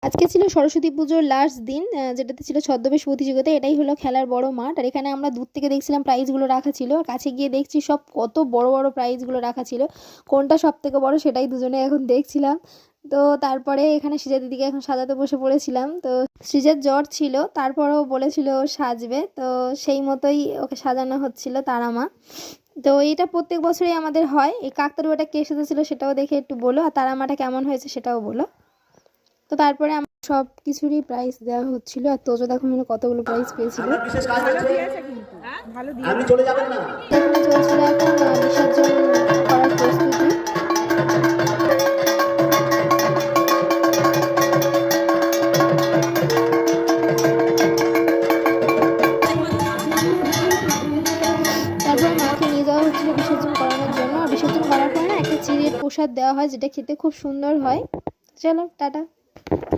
আজকে ছিল সরস্বতী পুজোর লাস্ট দিন, যেটাতে ছিল ছদ্মবেশ প্রতিযোগিতা। এটাই হলো খেলার বড় মাঠ। আর এখানে আমরা দূর থেকে দেখছিলাম প্রাইজগুলো রাখা ছিল, আর কাছে গিয়ে দেখছি সব কত বড় বড় প্রাইজগুলো রাখা ছিল। কোনটা সব থেকে বড় সেটাই দুজনে এখন দেখছিলাম। তো তারপরে এখানে সৃজা দিদিকে এখন সাজাতে বসে পড়েছিলাম। তো সৃজার জ্বর ছিল, তারপরেও বলেছিল ও সাজবে, তো সেই মতোই ওকে সাজানো হচ্ছিল তারা মা। তো এটা প্রত্যেক বছরই আমাদের হয়। এই কাকতাড়ুয়াটা কে সেজেছিল সেটাও দেখে একটু বলো, আর তারা মাটা কেমন হয়েছে সেটাও বলো। তো তারপরে আমার সব কিছুরই প্রাইজ দেওয়া হচ্ছিল, আর তোজো দেখো মানে কতগুলো প্রাইজ পেয়েছিল। এখানে চলছিল এখন বিসর্জন করার প্রস্তুতি। তারপর মাকে নিয়ে যাওয়া হচ্ছিল বিসর্জন করানোর জন্য। আর বিসর্জন করার পরে না একটা চিড়ের প্রসাদ দেওয়া হয়, যেটা খেতে খুব সুন্দর হয়। চলো টাটা।